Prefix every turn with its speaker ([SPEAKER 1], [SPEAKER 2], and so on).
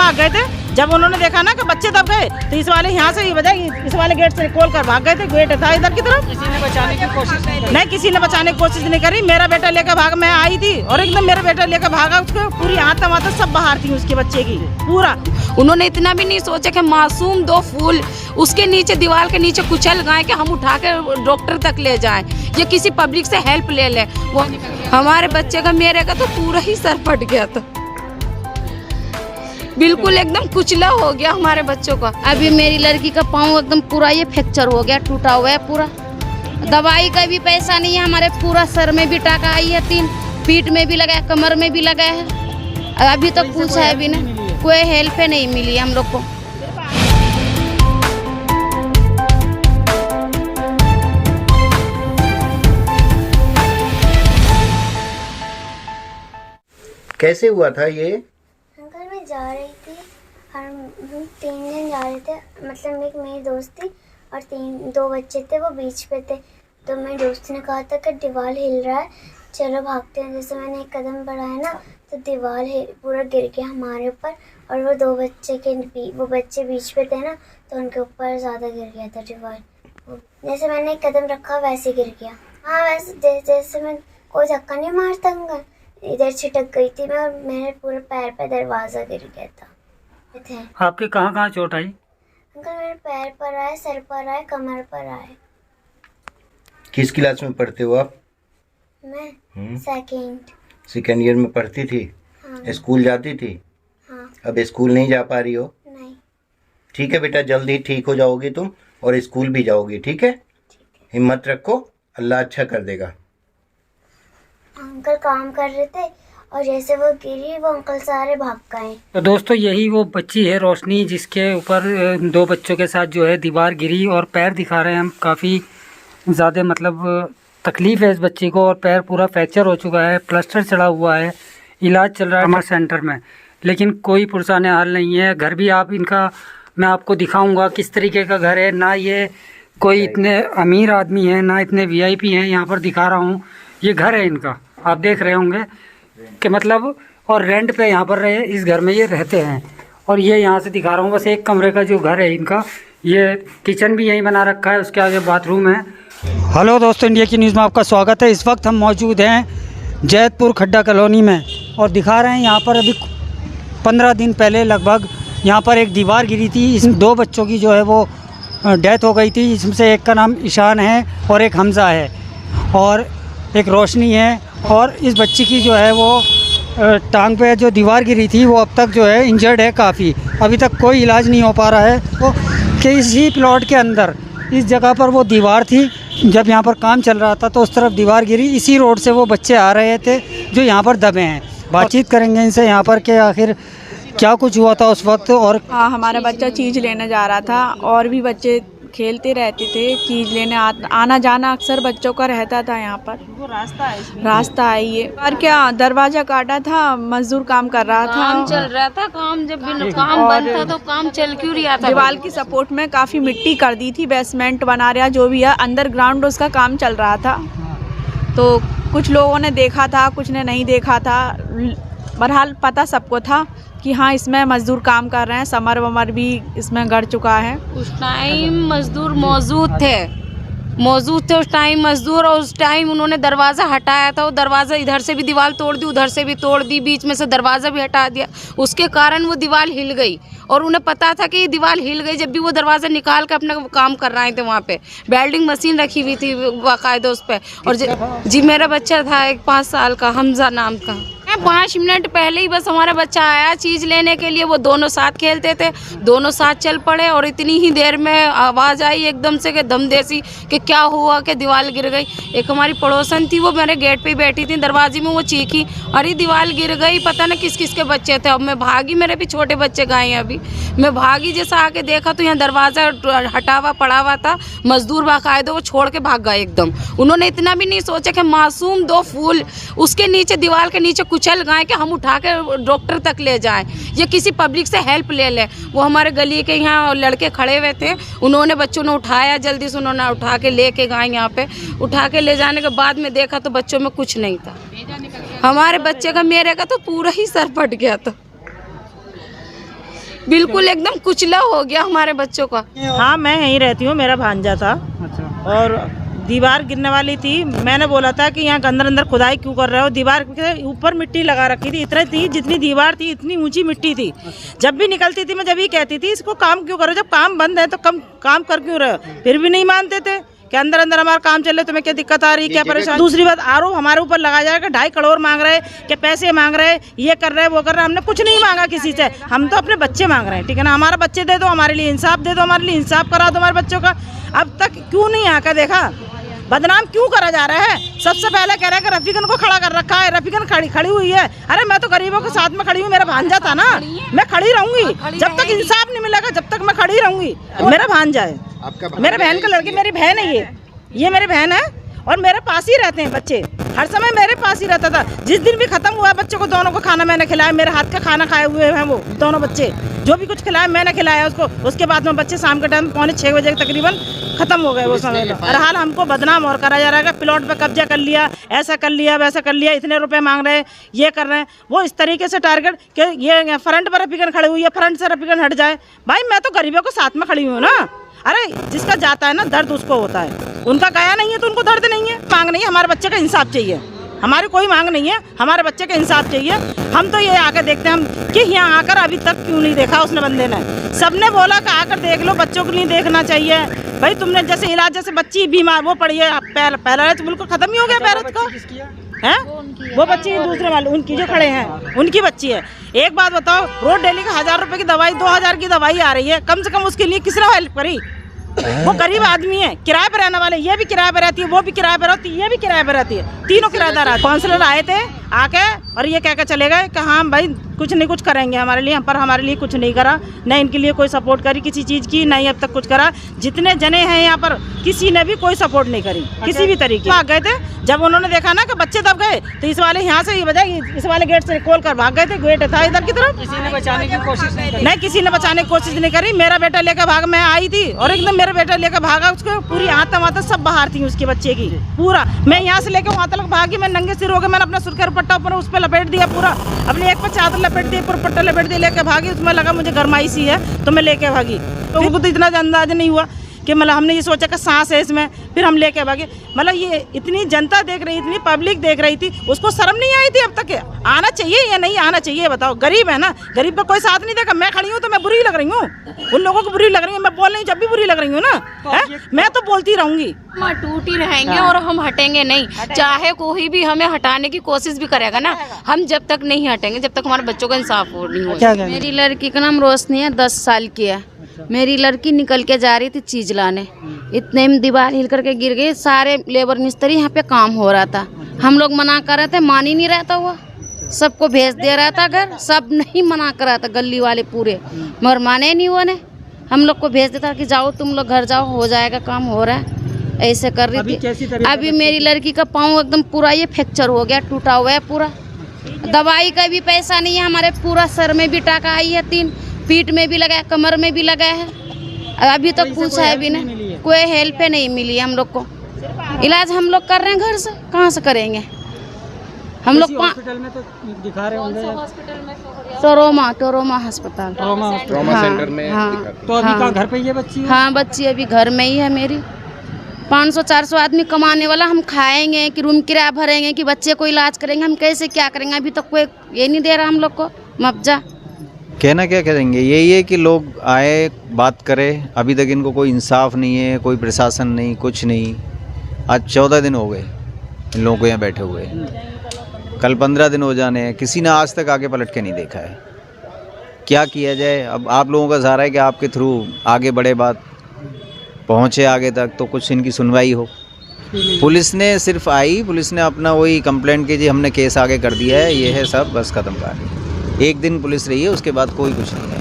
[SPEAKER 1] भाग गए थे। जब उन्होंने देखा ना कि बच्चे दब गए तो इस वाले यहाँ से ये बजाय इस वाले गेट से खोल कर भाग गए थे। गेट था इधर की तरफ।
[SPEAKER 2] किसी ने बचाने की कोशिश
[SPEAKER 1] नहीं, किसी ने बचाने की कोशिश नहीं करी। मेरा बेटा लेकर भाग, मैं आई थी और एकदम मेरा बेटा लेकर भागा। उसको पूरी आंता वाता सब बाहर थी उसके बच्चे की पूरा।
[SPEAKER 3] उन्होंने इतना भी नहीं सोचा कि मासूम 2 फूल उसके नीचे दीवार के नीचे कुचल गए कि हम उठा के डॉक्टर तक ले जाएं या किसी पब्लिक से हेल्प ले लें। वो हमारे बच्चे का, मेरे का तो पूरा ही सर फट गया था, बिल्कुल एकदम कुचला हो गया हमारे बच्चों का।
[SPEAKER 4] अभी मेरी लड़की का पाँव एकदम पूरा ये फ्रैक्चर हो गया, टूटा हुआ है पूरा। दवाई का भी पैसा नहीं है हमारे। पूरा सर में भी टाका आई है 3, पीठ में भी लगा है, कमर में भी लगा है। अभी तक कुछ है भी नहीं, कोई हेल्प नहीं मिली हम लोग को।
[SPEAKER 5] कैसे हुआ था ये?
[SPEAKER 6] अंकल मैं जा रही थी और हम 3 जन जा रहे थे। मतलब एक मेरी दोस्त थी और 2 बच्चे थे, वो बीच पे थे। तो मेरी दोस्त ने कहा था कि दीवार हिल रहा है, चलो भागते हैं। जैसे मैंने एक कदम बढ़ाया ना तो दीवार पूरा गिर गया हमारे ऊपर। और वो 2 बच्चे वो बच्चे बीच पे थे ना, तो उनके ऊपर ज़्यादा गिर गया था दीवार। जैसे मैंने एक कदम रखा वैसे गिर गया। हाँ, वैसे जैसे मैं कोई धक्का नहीं मारता अंकल, इधर छिटक गई थी मैं और मेरे पूरे पैर पे दरवाज़ा गिर गया था।
[SPEAKER 2] आपके कहाँ कहाँ चोट आई?
[SPEAKER 6] अंकल मेरे पैर पर आए, सर पर आए, कमर पर आए।
[SPEAKER 5] किस क्लास में पढ़ते हो आप?
[SPEAKER 6] मैं सेकेंड
[SPEAKER 5] ईयर में पढ़ती थी।
[SPEAKER 6] हाँ।
[SPEAKER 5] स्कूल जाती थी?
[SPEAKER 6] हाँ।
[SPEAKER 5] अब स्कूल नहीं जा पा रही हो?
[SPEAKER 6] नहीं।
[SPEAKER 5] ठीक है बेटा, जल्दी ठीक हो जाओगी तुम और स्कूल भी जाओगी। ठीक है, हिम्मत रखो, अल्लाह अच्छा कर देगा।
[SPEAKER 6] अंकल काम कर रहे थे और जैसे वो गिरी वो अंकल सारे भाग गए।
[SPEAKER 2] तो दोस्तों यही वो बच्ची है रोशनी, जिसके ऊपर 2 बच्चों के साथ जो है दीवार गिरी और पैर दिखा रहे हैं हम। काफ़ी ज़्यादा मतलब तकलीफ़ है इस बच्ची को और पैर पूरा फ्रैक्चर हो चुका है, प्लास्टर चढ़ा हुआ है, इलाज चल रहा है हमारे सेंटर में, लेकिन कोई पुरसाने हाल नहीं है। घर भी आप इनका मैं आपको दिखाऊंगा किस तरीके का घर है। ना ये कोई इतने अमीर आदमी है, ना इतने VIP हैं। यहाँ पर दिखा रहा हूँ, ये घर है इनका, आप देख रहे होंगे कि मतलब, और रेंट पे यहाँ पर रहे, इस घर में ये रहते हैं। और ये यहाँ से दिखा रहा हूँ, बस 1 कमरे का जो घर है इनका। ये किचन भी यहीं बना रखा है, उसके आगे बाथरूम है। हेलो दोस्तों, इंडिया की न्यूज़ में आपका स्वागत है। इस वक्त हम मौजूद हैं जैतपुर खड्डा कॉलोनी में और दिखा रहे हैं यहाँ पर अभी 15 दिन पहले लगभग यहाँ पर एक दीवार गिरी थी। इसमें 2 बच्चों की जो है वो डेथ हो गई थी। इसमें से एक का नाम ईशान है और एक हमज़ा है और एक रोशनी है। और इस बच्ची की जो है वो टांग पे जो दीवार गिरी थी वो अब तक जो है इंजर्ड है काफ़ी। अभी तक कोई इलाज नहीं हो पा रहा है। वो किसी प्लॉट के अंदर इस जगह पर वो दीवार थी, जब यहाँ पर काम चल रहा था तो उस तरफ दीवार गिरी। इसी रोड से वो बच्चे आ रहे थे जो यहाँ पर दबे हैं। बातचीत करेंगे इनसे यहाँ पर कि आखिर क्या कुछ हुआ था उस वक्त। और
[SPEAKER 7] हाँ, हमारा बच्चा चीज़ लेने जा रहा था और भी बच्चे खेलते रहते थे, चीज़ लेने आना जाना अक्सर बच्चों का रहता था। यहाँ पर
[SPEAKER 1] वो रास्ता है
[SPEAKER 7] ये। और क्या दरवाजा काटा था, मजदूर काम कर रहा था,
[SPEAKER 3] काम चल रहा था। काम जब काम बंद था तो काम चल क्यों रहा था?
[SPEAKER 7] दीवार की सपोर्ट में काफ़ी मिट्टी कर दी थी, बेसमेंट बना रहा जो भी है, अंडरग्राउंड उसका काम चल रहा था। तो कुछ लोगों ने देखा था, कुछ ने नहीं देखा था। बहरहाल पता सबको था कि हाँ इसमें मजदूर काम कर रहे हैं, समर वमर भी इसमें गड़ चुका है।
[SPEAKER 3] उस टाइम मजदूर मौजूद थे उस टाइम मजदूर, और उस टाइम उन्होंने दरवाज़ा हटाया था। वो दरवाज़ा इधर से भी दीवार तोड़ दी, उधर से भी तोड़ दी, बीच में से दरवाज़ा भी हटा दिया। उसके कारण वो दीवार हिल गई और उन्हें पता था कि ये दीवार हिल गई। जब भी वो दरवाज़ा निकाल कर अपना काम कर रहे थे, वहाँ पे वेल्डिंग मशीन रखी हुई थी बाकायदा उस पर। और जी मेरा बच्चा था एक 5 साल का, हमज़ा नाम का। 5 मिनट पहले ही बस हमारा बच्चा आया चीज़ लेने के लिए। वो दोनों साथ खेलते थे, दोनों साथ चल पड़े और इतनी ही देर में आवाज़ आई एकदम से कि दमदेसी कि क्या हुआ कि दीवार गिर गई। एक हमारी पड़ोसन थी, वो मेरे गेट पे बैठी थी दरवाजे में, वो चीखी अरे दीवार गिर गई, पता ना किस किस के बच्चे थे। अब मैं भागी, मेरे भी छोटे बच्चे गए हैं अभी। मैं भागी, जैसा आके देखा तो यहाँ दरवाज़ा हटा हुआ पड़ा हुआ था। मजदूर बाकायदा वो छोड़ के भाग गए एकदम। उन्होंने इतना भी नहीं सोचा कि मासूम 2 फूल उसके नीचे दीवार के नीचे कुचल गए कि हम उठा के डॉक्टर तक ले जाएं या किसी पब्लिक से हेल्प ले लें। वो हमारे गली के यहाँ लड़के खड़े हुए थे, उन्होंने बच्चों ने उठाया, जल्दी से उन्होंने उठा के लेके गए। यहाँ पे उठा के ले जाने के बाद में देखा तो बच्चों में कुछ नहीं था। हमारे बच्चे का, मेरे का तो पूरा ही सर फट गया था। बिल्कुल एकदम कुचला हो गया हमारे बच्चों का।
[SPEAKER 1] हाँ, मैं यहीं रहती हूँ, मेरा भांजा था और दीवार गिरने वाली थी। मैंने बोला था कि यहाँ अंदर अंदर खुदाई क्यों कर रहे हो, दीवार के ऊपर मिट्टी लगा रखी थी, इतनी थी जितनी दीवार थी इतनी ऊंची मिट्टी थी। जब भी निकलती थी मैं जब ही कहती थी इसको काम क्यों करो, जब काम बंद है तो कम काम कर क्यों रहे हो, फिर भी नहीं मानते थे कि अंदर अंदर हमारा काम चल रहा है, तुम्हें क्या दिक्कत आ रही, क्या परेशानी। दूसरी बात आरोप हमारे ऊपर लगाया जाएगा, 2.5 करोड़ मांग रहे कि पैसे मांग रहे, ये कर रहे वो कर रहे। हमने कुछ नहीं मांगा किसी से, हम तो अपने बच्चे मांग रहे हैं, ठीक है ना। हमारे बच्चे दे दो, हमारे लिए इंसाफ दे दो, हमारे लिए इंसाफ करा दो हमारे बच्चों का। अब तक क्यों नहीं आकर देखा, बदनाम क्यों करा जा रहा है। सबसे पहले कह रहे हैं कि रफीकन को खड़ा कर रखा है, रफीकन खड़ी हुई है। अरे मैं तो गरीबों के साथ में खड़ी हूँ, मेरा भांजा था ना, मैं खड़ी रहूंगी जब तक इंसाफ नहीं मिलेगा, जब तक मैं खड़ी रहूंगी। मेरा भांजा है, मेरे बहन का लड़की, मेरी बहन है, ये मेरी बहन है और मेरे पास ही रहते हैं बच्चे, हर समय मेरे पास ही रहता था। जिस दिन भी खत्म हुआ बच्चों को दोनों को खाना मैंने खिलाया, मेरे हाथ का खाना खाए हुए हैं वो दोनों बच्चे, जो भी कुछ खिलाया मैंने खिलाया उसको। उसके बाद में बच्चे शाम के टाइम 5:45 बजे तकरीबन खत्म हो गए वो समय। और हाल हमको बदनाम और करा जा रहा है, प्लॉट पे कब्जा कर लिया, ऐसा कर लिया, वैसा कर लिया, इतने रुपए मांग रहे हैं, ये कर रहे हैं। वो इस तरीके से टारगेट कि ये फ्रंट पर रफीकन खड़ी हुई है, फ्रंट से रफीकन हट जाए। भाई मैं तो गरीबों के साथ में खड़ी हुई हूँ ना। अरे जिसका जाता है ना दर्द उसको होता है, उनका गया नहीं है तो उनको दर्द नहीं है। मांग नहीं है, हमारे बच्चे का इंसाफ चाहिए, हमारी कोई मांग नहीं है, हमारे बच्चे का इंसाफ चाहिए। हम तो ये आकर देखते हैं हम कि यहाँ आकर अभी तक क्यों नहीं देखा उसने बंदे ने। सबने बोला कि आकर देख लो, बच्चों को नहीं देखना चाहिए। भाई तुमने जैसे इलाज, जैसे बच्ची बीमार वो पड़ी है, पैरालाइज बिल्कुल खत्म ही हो गया पैरत का है, वो बच्ची दूसरे वाले उनकी जो खड़े हैं उनकी बच्ची है। एक बात बताओ, रोज डेली का 1000 रुपए की दवाई, 2000 की दवाई आ रही है, कम से कम उसके लिए किसने हेल्प करी। वो गरीब आदमी है, किराए पर रहने वाले, ये भी किराए पर रहती है, वो भी किराए पर रहती है, ये भी किराए पर रहती है, तीनों किराएदार आते। काउंसलर आए थे आके और ये कह के चले गए कि हाँ भाई कुछ नहीं कुछ करेंगे हमारे लिए, पर हमारे लिए कुछ नहीं करा, न इनके लिए कोई सपोर्ट करी किसी चीज़ की, नहीं अब तक कुछ करा। जितने जने हैं यहाँ पर किसी ने भी कोई सपोर्ट नहीं करी किसी भी तरीके। भाग गए थे जब उन्होंने देखा ना कि बच्चे दब गए, तो इस वाले यहाँ से ये बजाय इस वाले गेट से खोल कर भाग गए थे। गेट था इधर की तरफ,
[SPEAKER 2] किसी ने बचाने की कोशिश
[SPEAKER 1] नहीं, किसी ने बचाने की कोशिश नहीं करी। मेरा बेटा लेकर भाग, मैं आई थी और एकदम मेरा बेटा लेकर भागा, उसको पूरी आंता वाता सब बाहर थी उसके बच्चे की पूरा। मैं यहाँ से लेकर वहाँ तक भागी, मैं नंगे सिर हो गए, मैंने अपना सुर का दुपट्टा ऊपर उस पर लपेट दिया पूरा, अपने एक पर चादर लपेट दी, पूरा पट्टा लपेट दिया, लेकर भागी। उसमें लगा मुझे गरमाई सी है तो मैं लेके भागी। तो उनको तो इतना अंदाज नहीं हुआ कि मतलब हमने ये सोचा कि सांस है इसमें, फिर हम लेके भागे। मतलब ये इतनी जनता देख रही, इतनी पब्लिक देख रही थी, उसको शर्म नहीं आई थी अब तक। आना चाहिए या नहीं आना चाहिए बताओ, गरीब है ना, गरीब का कोई साथ नहीं देगा। मैं खड़ी हूँ तो मैं बुरी लग रही हूँ, उन लोगों को बुरी लग रही हूँ, मैं बोल रही हूँ जब भी बुरी लग रही हूँ ना, है मैं तो बोलती रहूंगी।
[SPEAKER 3] हम टूट ही रहेंगे और हम हटेंगे नहीं, चाहे कोई भी हमें हटाने की कोशिश भी करेगा ना, हम जब तक नहीं हटेंगे जब तक हमारे बच्चों का इंसाफ नहीं हो।
[SPEAKER 4] मेरी लड़की का नाम रोशनी है, 10 साल की है। मेरी लड़की निकल के जा रही थी चीज लाने, इतने में दीवार हिल करके गिर गई। सारे लेबर मिस्त्री यहाँ पे काम हो रहा था, हम लोग मना कर रहे थे, मान ही नहीं रहता हुआ, सबको भेज दे रहा था घर, सब नहीं मना कर रहा था गली वाले पूरे, मगर माने नहीं हुआ ने। हम लोग को भेज देता कि जाओ तुम लोग घर जाओ, हो जाएगा काम, हो रहा है, ऐसे कर रही थी। अभी मेरी लड़की का पाँव एकदम पूरा ये फ्रैक्चर हो गया, टूटा हुआ है पूरा। दवाई का भी पैसा नहीं है हमारे, पूरा सर में भी टाका आई है, 3 पीठ में भी लगा है, कमर में भी लगा है। अभी तक पूछा है भी नहीं, कोई हेल्प नहीं मिली हम लोग को। इलाज हम लोग कर रहे हैं घर से, कहाँ से करेंगे हम लोग।
[SPEAKER 2] हॉस्पिटल में तो दिखा रहे होंगे,
[SPEAKER 4] टोरोमा अस्पताल,
[SPEAKER 2] ट्रॉमा सेंटर में। तो अभी कहाँ घर पे ये बच्ची है?
[SPEAKER 4] हाँ बच्ची अभी घर में ही है मेरी। 500-400 आदमी कमाने वाला, हम खाएंगे कि रूम किराया भरेंगे कि बच्चे को इलाज करेंगे, हम कैसे क्या करेंगे। अभी तक कोई ये नहीं दे रहा हम लोग को मुआवजा।
[SPEAKER 8] कहना क्या करेंगे, यही है कि लोग आए बात करें, अभी तक इनको कोई इंसाफ नहीं है, कोई प्रशासन नहीं, कुछ नहीं। आज 14 दिन हो गए इन लोगों को यहाँ बैठे हुए, कल 15 दिन हो जाने हैं, किसी ने आज तक आगे पलट के नहीं देखा है। क्या किया जाए, अब आप लोगों का सहारा है कि आपके थ्रू आगे बढ़े, बात पहुँचे आगे तक, तो कुछ इनकी सुनवाई हो। पुलिस ने सिर्फ आई, पुलिस ने अपना वही कंप्लेंट की जी हमने केस आगे कर दिया है, ये है सब, बस ख़त्म कहानी। एक दिन पुलिस रही है, उसके बाद कोई कुछ नहीं है।